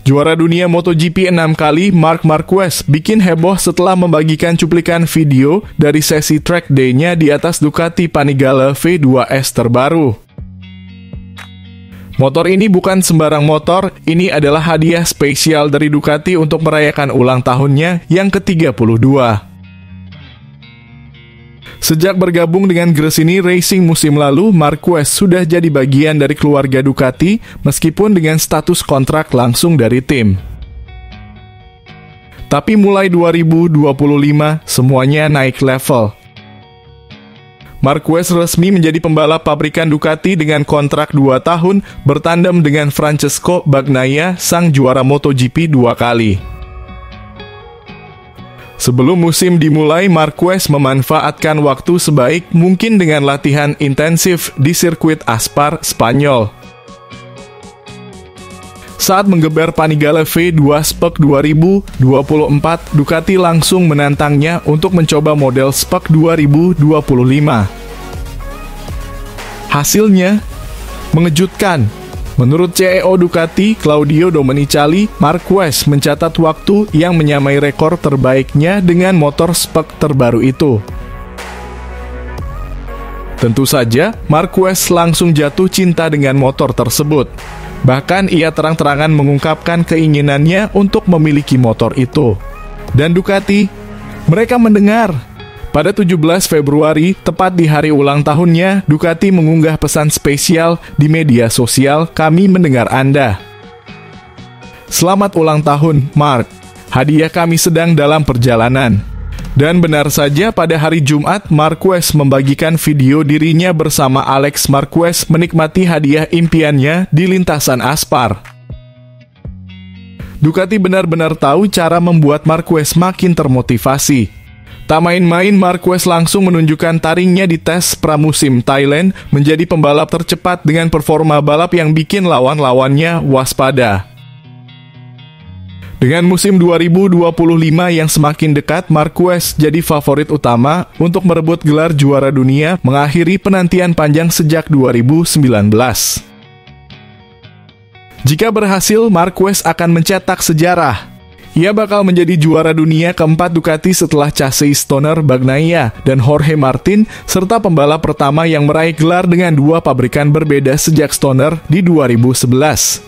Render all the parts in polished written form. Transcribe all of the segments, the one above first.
Juara dunia MotoGP 6 kali, Marc Marquez bikin heboh setelah membagikan cuplikan video dari sesi track day-nya di atas Ducati Panigale V2S terbaru. Motor ini bukan sembarang motor, ini adalah hadiah spesial dari Ducati untuk merayakan ulang tahunnya yang ke-32. Sejak bergabung dengan Gresini Racing musim lalu, Marquez sudah jadi bagian dari keluarga Ducati meskipun dengan status kontrak langsung dari tim. Tapi mulai 2025, semuanya naik level. Marquez resmi menjadi pembalap pabrikan Ducati dengan kontrak 2 tahun bertandem dengan Francesco Bagnaia, sang juara MotoGP 2 kali. Sebelum musim dimulai, Marquez memanfaatkan waktu sebaik mungkin dengan latihan intensif di sirkuit Aspar, Spanyol. Saat menggeber Panigale V2 Spec 2024, Ducati langsung menantangnya untuk mencoba model Spec 2025. Hasilnya mengejutkan. Menurut CEO Ducati, Claudio Domenicali, Marquez mencatat waktu yang menyamai rekor terbaiknya dengan motor spek terbaru itu. Tentu saja, Marquez langsung jatuh cinta dengan motor tersebut. Bahkan ia terang-terangan mengungkapkan keinginannya untuk memiliki motor itu. Dan Ducati, mereka mendengar. Pada 17 Februari, tepat di hari ulang tahunnya, Ducati mengunggah pesan spesial di media sosial, "Kami mendengar Anda. Selamat ulang tahun, Marc. Hadiah kami sedang dalam perjalanan." Dan benar saja, pada hari Jumat, Marquez membagikan video dirinya bersama Alex Marquez menikmati hadiah impiannya di lintasan Aspar. Ducati benar-benar tahu cara membuat Marquez makin termotivasi. Tak main-main, Marquez langsung menunjukkan taringnya di tes pramusim Thailand menjadi pembalap tercepat dengan performa balap yang bikin lawan-lawannya waspada. Dengan musim 2025 yang semakin dekat, Marquez jadi favorit utama untuk merebut gelar juara dunia, mengakhiri penantian panjang sejak 2019. Jika berhasil, Marquez akan mencetak sejarah. Ia bakal menjadi juara dunia keempat Ducati setelah Chase Stoner, Bagnaia, dan Jorge Martin, serta pembalap pertama yang meraih gelar dengan 2 pabrikan berbeda sejak Stoner di 2011.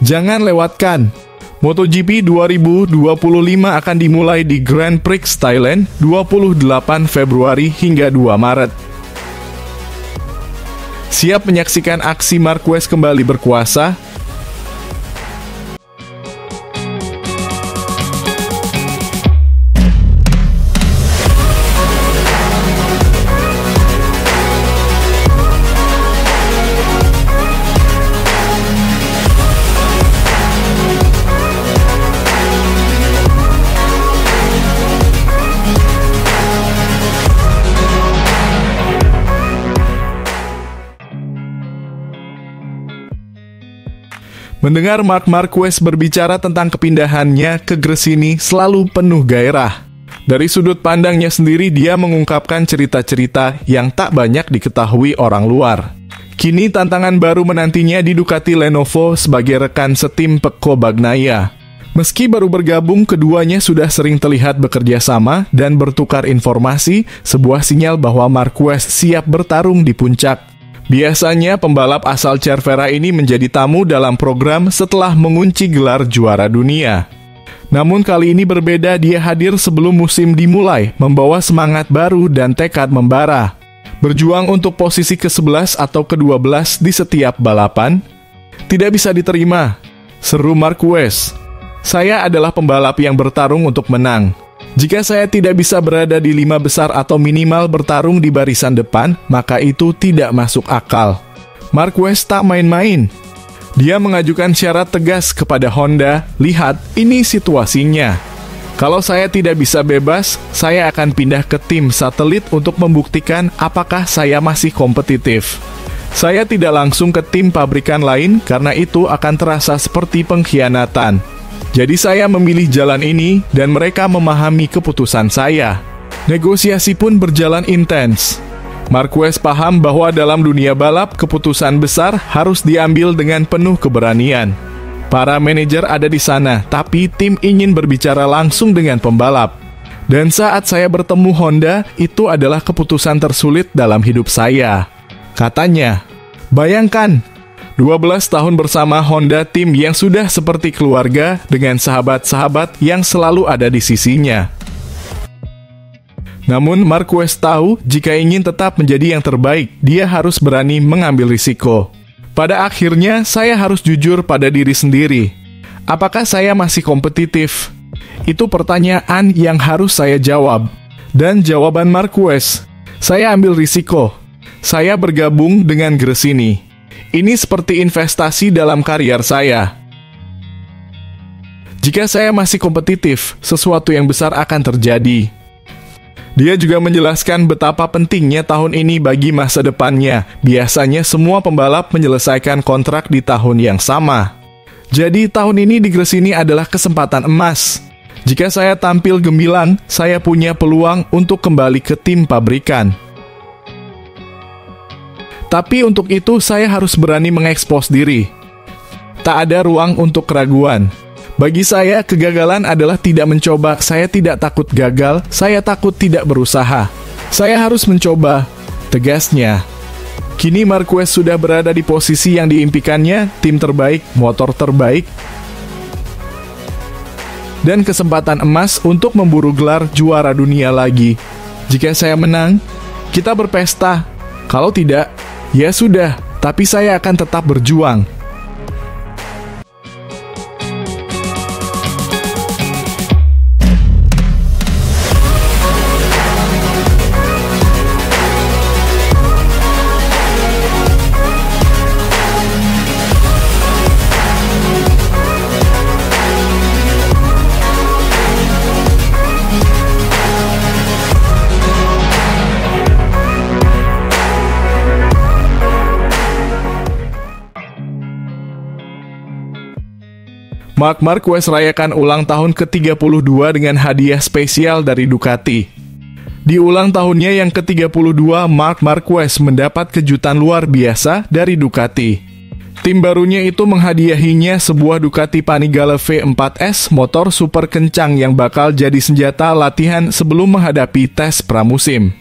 Jangan lewatkan, MotoGP 2025 akan dimulai di Grand Prix Thailand 28 Februari hingga 2 Maret. Siap menyaksikan aksi Marquez kembali berkuasa? Mendengar Marc Marquez berbicara tentang kepindahannya ke Gresini selalu penuh gairah. Dari sudut pandangnya sendiri, dia mengungkapkan cerita-cerita yang tak banyak diketahui orang luar. Kini tantangan baru menantinya di Ducati Lenovo sebagai rekan setim Pecco Bagnaia. Meski baru bergabung, keduanya sudah sering terlihat bekerja sama dan bertukar informasi, sebuah sinyal bahwa Marquez siap bertarung di puncak. Biasanya pembalap asal Cervera ini menjadi tamu dalam program setelah mengunci gelar juara dunia. Namun kali ini berbeda, dia hadir sebelum musim dimulai, membawa semangat baru dan tekad membara. Berjuang untuk posisi ke-11 atau ke-12 di setiap balapan? Tidak bisa diterima, seru Marquez. Saya adalah pembalap yang bertarung untuk menang. Jika saya tidak bisa berada di 5 besar atau minimal bertarung di barisan depan, maka itu tidak masuk akal. Marquez tak main-main. Dia mengajukan syarat tegas kepada Honda, "Lihat, ini situasinya. Kalau saya tidak bisa bebas, saya akan pindah ke tim satelit untuk membuktikan apakah saya masih kompetitif. Saya tidak langsung ke tim pabrikan lain karena itu akan terasa seperti pengkhianatan. Jadi saya memilih jalan ini dan mereka memahami keputusan saya." Negosiasi pun berjalan intens. Marquez paham bahwa dalam dunia balap, keputusan besar harus diambil dengan penuh keberanian. Para manajer ada di sana, tapi tim ingin berbicara langsung dengan pembalap. Dan saat saya bertemu Honda, itu adalah keputusan tersulit dalam hidup saya. Katanya, bayangkan, 12 tahun bersama Honda, tim yang sudah seperti keluarga dengan sahabat-sahabat yang selalu ada di sisinya. Namun Marquez tahu jika ingin tetap menjadi yang terbaik, dia harus berani mengambil risiko. Pada akhirnya, saya harus jujur pada diri sendiri. Apakah saya masih kompetitif? Itu pertanyaan yang harus saya jawab. Dan jawaban Marquez, saya ambil risiko. Saya bergabung dengan Gresini. Ini seperti investasi dalam karier saya. Jika saya masih kompetitif, sesuatu yang besar akan terjadi. Dia juga menjelaskan betapa pentingnya tahun ini bagi masa depannya. Biasanya semua pembalap menyelesaikan kontrak di tahun yang sama. Jadi tahun ini di Gresini adalah kesempatan emas. Jika saya tampil gemilang, saya punya peluang untuk kembali ke tim pabrikan. Tapi untuk itu saya harus berani mengekspos diri. Tak ada ruang untuk keraguan. Bagi saya, kegagalan adalah tidak mencoba. Saya tidak takut gagal, saya takut tidak berusaha. Saya harus mencoba, tegasnya. Kini Marquez sudah berada di posisi yang diimpikannya, tim terbaik, motor terbaik, dan kesempatan emas untuk memburu gelar juara dunia lagi. Jika saya menang, kita berpesta. Kalau tidak, ya sudah, tapi saya akan tetap berjuang. Marc Marquez rayakan ulang tahun ke-32 dengan hadiah spesial dari Ducati. Di ulang tahunnya yang ke-32, Marc Marquez mendapat kejutan luar biasa dari Ducati. Tim barunya itu menghadiahinya sebuah Ducati Panigale V4S motor super kencang yang bakal jadi senjata latihan sebelum menghadapi tes pramusim.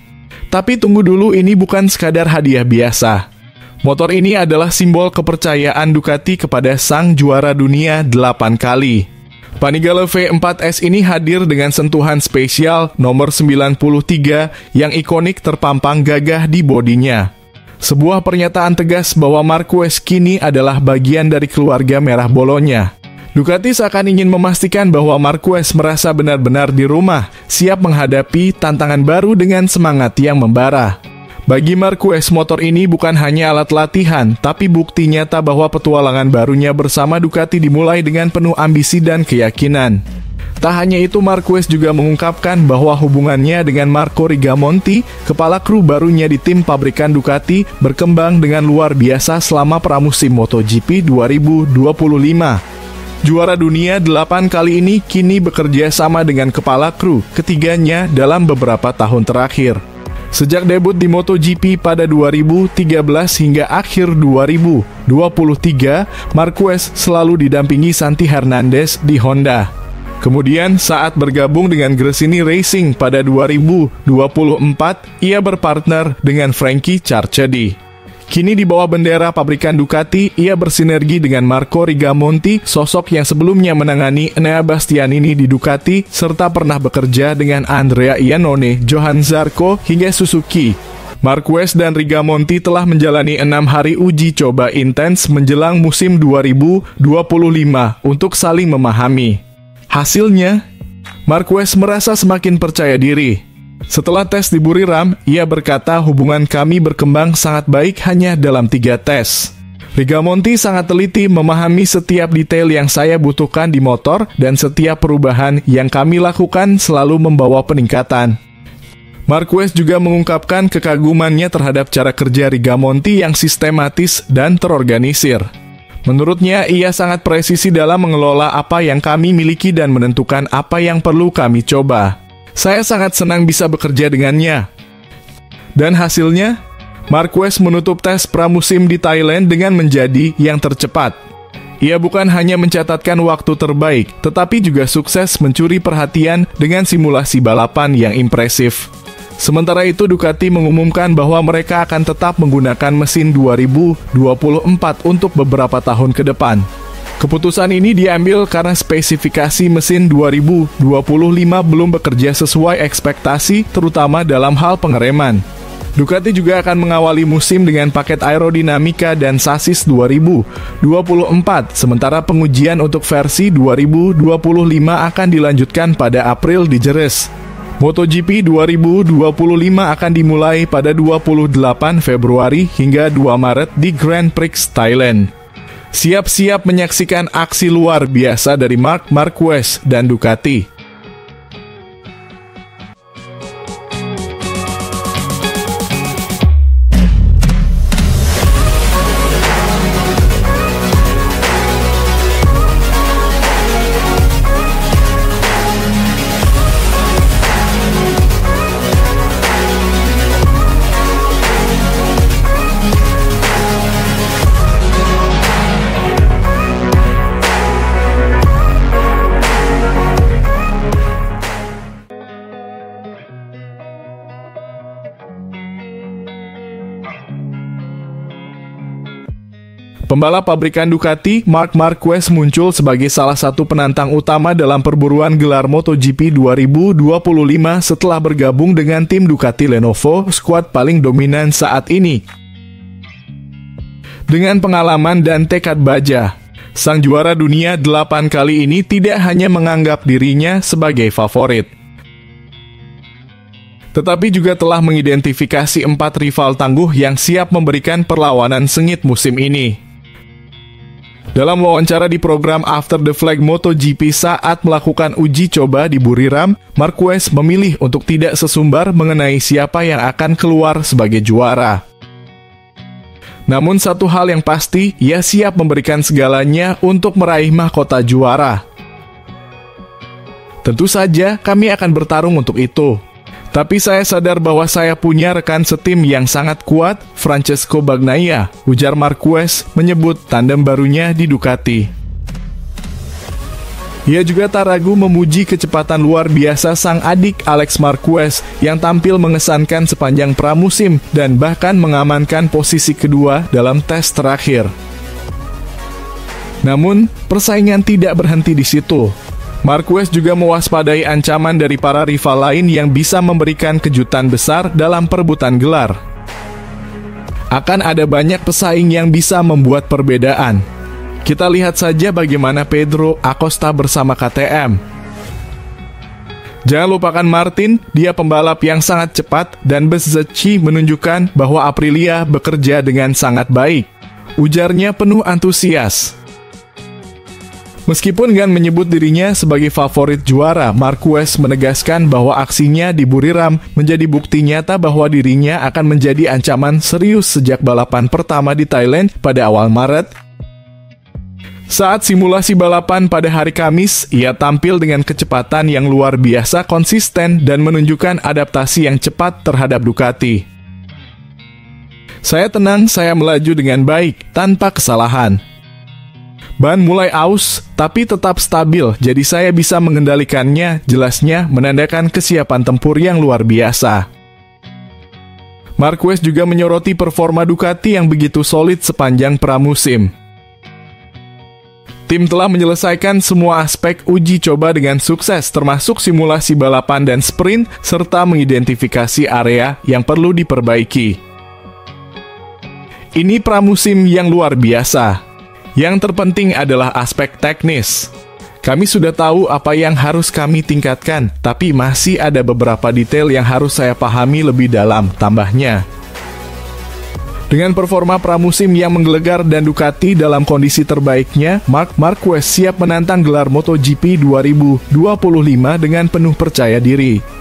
Tapi tunggu dulu, ini bukan sekadar hadiah biasa. Motor ini adalah simbol kepercayaan Ducati kepada sang juara dunia 8 kali. Panigale V4S ini hadir dengan sentuhan spesial nomor 93 yang ikonik terpampang gagah di bodinya. Sebuah pernyataan tegas bahwa Marquez kini adalah bagian dari keluarga merah Bolonya. Ducati seakan ingin memastikan bahwa Marquez merasa benar-benar di rumah, siap menghadapi tantangan baru dengan semangat yang membara. Bagi Marquez, motor ini bukan hanya alat latihan, tapi bukti nyata bahwa petualangan barunya bersama Ducati dimulai dengan penuh ambisi dan keyakinan. Tak hanya itu, Marquez juga mengungkapkan bahwa hubungannya dengan Marco Rigamonti, kepala kru barunya di tim pabrikan Ducati, berkembang dengan luar biasa selama pramusim MotoGP 2025. Juara dunia 8 kali ini kini bekerja sama dengan kepala kru ketiganya dalam beberapa tahun terakhir. Sejak debut di MotoGP pada 2013 hingga akhir 2023, Marquez selalu didampingi Santi Hernandez di Honda. Kemudian saat bergabung dengan Gresini Racing pada 2024, ia berpartner dengan Frankie Charchedi. Kini di bawah bendera pabrikan Ducati, ia bersinergi dengan Marco Rigamonti, sosok yang sebelumnya menangani Enea Bastianini di Ducati, serta pernah bekerja dengan Andrea Iannone, Johan Zarco, hingga Suzuki. Marquez dan Rigamonti telah menjalani 6 hari uji coba intens menjelang musim 2025 untuk saling memahami. Hasilnya, Marquez merasa semakin percaya diri. Setelah tes di Buriram, ia berkata hubungan kami berkembang sangat baik hanya dalam 3 tes. Rigamonti sangat teliti memahami setiap detail yang saya butuhkan di motor dan setiap perubahan yang kami lakukan selalu membawa peningkatan. Marquez juga mengungkapkan kekagumannya terhadap cara kerja Rigamonti yang sistematis dan terorganisir. Menurutnya, ia sangat presisi dalam mengelola apa yang kami miliki dan menentukan apa yang perlu kami coba. Saya sangat senang bisa bekerja dengannya. Dan hasilnya, Marquez menutup tes pramusim di Thailand dengan menjadi yang tercepat. Ia bukan hanya mencatatkan waktu terbaik, tetapi juga sukses mencuri perhatian dengan simulasi balapan yang impresif. Sementara itu, Ducati mengumumkan bahwa mereka akan tetap menggunakan mesin 2024 untuk beberapa tahun ke depan. Keputusan ini diambil karena spesifikasi mesin 2025 belum bekerja sesuai ekspektasi, terutama dalam hal pengereman. Ducati juga akan mengawali musim dengan paket aerodinamika dan sasis 2024, sementara pengujian untuk versi 2025 akan dilanjutkan pada April di Jerez. MotoGP 2025 akan dimulai pada 28 Februari hingga 2 Maret di Grand Prix Thailand. Siap-siap menyaksikan aksi luar biasa dari Marc Marquez dan Ducati. Pembalap pabrikan Ducati, Marc Marquez muncul sebagai salah satu penantang utama dalam perburuan gelar MotoGP 2025 setelah bergabung dengan tim Ducati Lenovo, skuad paling dominan saat ini. Dengan pengalaman dan tekad baja, sang juara dunia 8 kali ini tidak hanya menganggap dirinya sebagai favorit, tetapi juga telah mengidentifikasi 4 rival tangguh yang siap memberikan perlawanan sengit musim ini. Dalam wawancara di program After the Flag MotoGP saat melakukan uji coba di Buriram, Marquez memilih untuk tidak sesumbar mengenai siapa yang akan keluar sebagai juara. Namun satu hal yang pasti, ia siap memberikan segalanya untuk meraih mahkota juara. Tentu saja kami akan bertarung untuk itu. Tapi saya sadar bahwa saya punya rekan setim yang sangat kuat, Francesco Bagnaia, ujar Marquez menyebut tandem barunya di Ducati. Ia juga tak ragu memuji kecepatan luar biasa sang adik Alex Marquez yang tampil mengesankan sepanjang pramusim dan bahkan mengamankan posisi kedua dalam tes terakhir. Namun, persaingan tidak berhenti di situ. Marquez juga mewaspadai ancaman dari para rival lain yang bisa memberikan kejutan besar dalam perebutan gelar. Akan ada banyak pesaing yang bisa membuat perbedaan. Kita lihat saja bagaimana Pedro Acosta bersama KTM. Jangan lupakan Martin, dia pembalap yang sangat cepat, dan Bezzecchi menunjukkan bahwa Aprilia bekerja dengan sangat baik, ujarnya penuh antusias. Meskipun Gan menyebut dirinya sebagai favorit juara, Marquez menegaskan bahwa aksinya di Buriram menjadi bukti nyata bahwa dirinya akan menjadi ancaman serius sejak balapan pertama di Thailand pada awal Maret. Saat simulasi balapan pada hari Kamis, ia tampil dengan kecepatan yang luar biasa konsisten dan menunjukkan adaptasi yang cepat terhadap Ducati. Saya tenang, saya melaju dengan baik, tanpa kesalahan. Ban mulai aus, tapi tetap stabil, jadi saya bisa mengendalikannya, jelasnya menandakan kesiapan tempur yang luar biasa. Marquez juga menyoroti performa Ducati yang begitu solid sepanjang pramusim. Tim telah menyelesaikan semua aspek uji coba dengan sukses, termasuk simulasi balapan dan sprint, serta mengidentifikasi area yang perlu diperbaiki. Ini pramusim yang luar biasa. Yang terpenting adalah aspek teknis. Kami sudah tahu apa yang harus kami tingkatkan, tapi masih ada beberapa detail yang harus saya pahami lebih dalam, tambahnya. Dengan performa pramusim yang menggelegar dan Ducati dalam kondisi terbaiknya, Marc Marquez siap menantang gelar MotoGP 2025 dengan penuh percaya diri.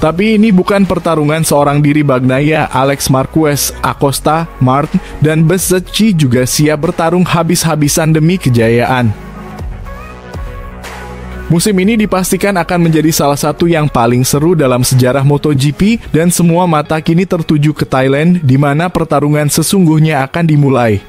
Tapi ini bukan pertarungan seorang diri. Bagnaia, Alex Marquez, Acosta, Martin, dan Bezzecchi juga siap bertarung habis-habisan demi kejayaan. Musim ini dipastikan akan menjadi salah satu yang paling seru dalam sejarah MotoGP dan semua mata kini tertuju ke Thailand di mana pertarungan sesungguhnya akan dimulai.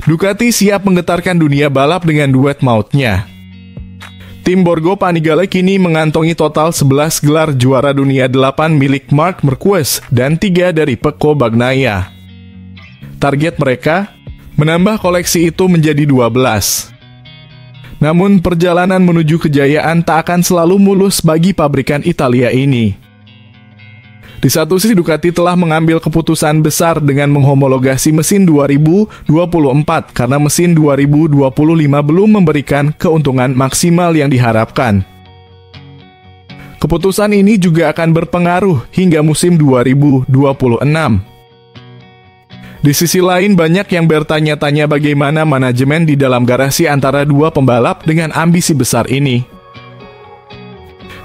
Ducati siap menggetarkan dunia balap dengan duet mautnya. Tim Borgo Panigale kini mengantongi total 11 gelar juara dunia, 8 milik Marc Marquez dan 3 dari Pecco Bagnaia. Target mereka, menambah koleksi itu menjadi 12. Namun perjalanan menuju kejayaan tak akan selalu mulus bagi pabrikan Italia ini. Di satu sisi Ducati telah mengambil keputusan besar dengan menghomologasi mesin 2024 karena mesin 2025 belum memberikan keuntungan maksimal yang diharapkan. Keputusan ini juga akan berpengaruh hingga musim 2026. Di sisi lain, banyak yang bertanya-tanya bagaimana manajemen di dalam garasi antara dua pembalap dengan ambisi besar ini.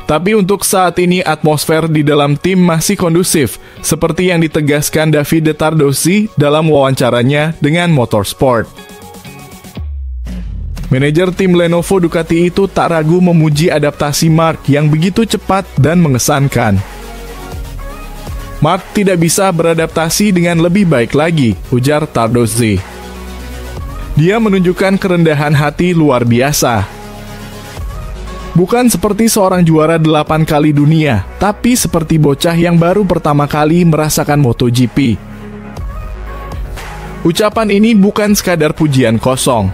Tapi untuk saat ini atmosfer di dalam tim masih kondusif, seperti yang ditegaskan Davide Tardozzi dalam wawancaranya dengan Motorsport. Manajer tim Lenovo Ducati itu tak ragu memuji adaptasi Marc yang begitu cepat dan mengesankan. Marc tidak bisa beradaptasi dengan lebih baik lagi, ujar Tardozzi. Dia menunjukkan kerendahan hati luar biasa. Bukan seperti seorang juara 8 kali dunia, tapi seperti bocah yang baru pertama kali merasakan MotoGP. Ucapan ini bukan sekadar pujian kosong.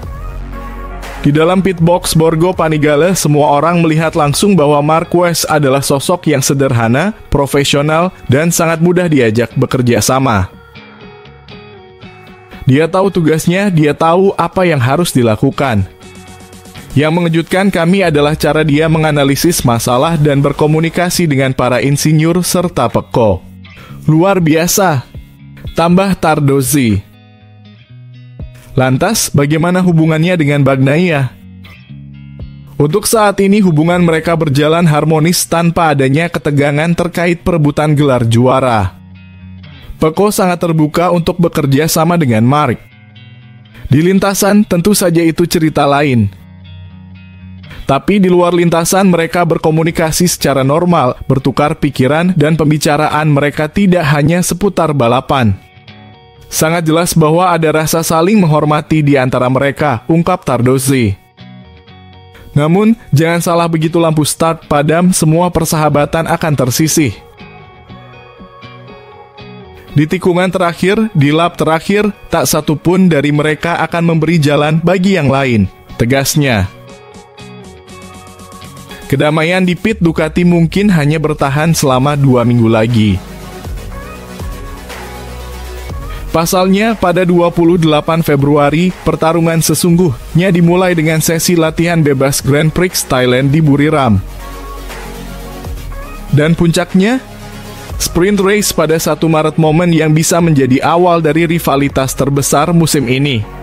Di dalam pitbox Borgo Panigale, semua orang melihat langsung bahwa Marquez adalah sosok yang sederhana, profesional, dan sangat mudah diajak bekerja sama. Dia tahu tugasnya, dia tahu apa yang harus dilakukan. Yang mengejutkan kami adalah cara dia menganalisis masalah dan berkomunikasi dengan para insinyur serta Pecco. Luar biasa, tambah Tardozzi. Lantas, bagaimana hubungannya dengan Bagnaia? Untuk saat ini hubungan mereka berjalan harmonis tanpa adanya ketegangan terkait perebutan gelar juara. Pecco sangat terbuka untuk bekerja sama dengan Marc. Di lintasan tentu saja itu cerita lain. Tapi di luar lintasan mereka berkomunikasi secara normal, bertukar pikiran dan pembicaraan mereka tidak hanya seputar balapan. Sangat jelas bahwa ada rasa saling menghormati di antara mereka, ungkap Tardozzi. Namun, jangan salah, begitu lampu start padam, semua persahabatan akan tersisih. Di tikungan terakhir, di lap terakhir, tak satu pun dari mereka akan memberi jalan bagi yang lain, tegasnya. Kedamaian di pit Ducati mungkin hanya bertahan selama 2 minggu lagi. Pasalnya, pada 28 Februari, pertarungan sesungguhnya dimulai dengan sesi latihan bebas Grand Prix Thailand di Buriram. Dan puncaknya, sprint race pada 1 Maret, momen yang bisa menjadi awal dari rivalitas terbesar musim ini.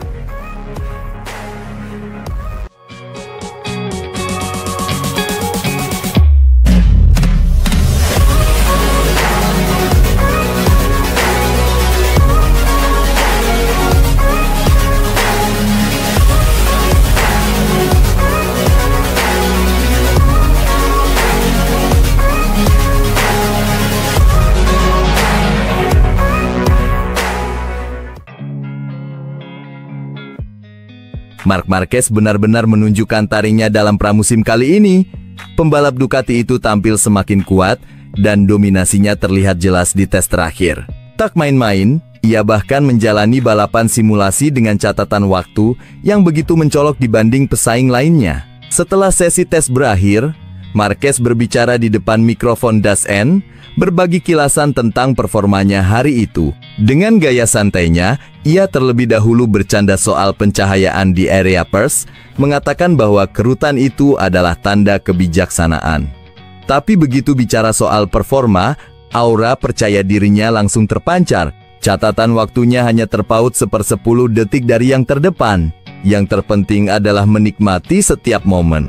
Marc Marquez benar-benar menunjukkan taringnya dalam pramusim kali ini. Pembalap Ducati itu tampil semakin kuat dan dominasinya terlihat jelas di tes terakhir. Tak main-main, ia bahkan menjalani balapan simulasi dengan catatan waktu yang begitu mencolok dibanding pesaing lainnya. Setelah sesi tes berakhir, Marquez berbicara di depan mikrofon Das N, berbagi kilasan tentang performanya hari itu. Dengan gaya santainya, ia terlebih dahulu bercanda soal pencahayaan di area pers, mengatakan bahwa kerutan itu adalah tanda kebijaksanaan. Tapi begitu bicara soal performa, aura percaya dirinya langsung terpancar. Catatan waktunya hanya terpaut 1/10 detik dari yang terdepan. Yang terpenting adalah menikmati setiap momen.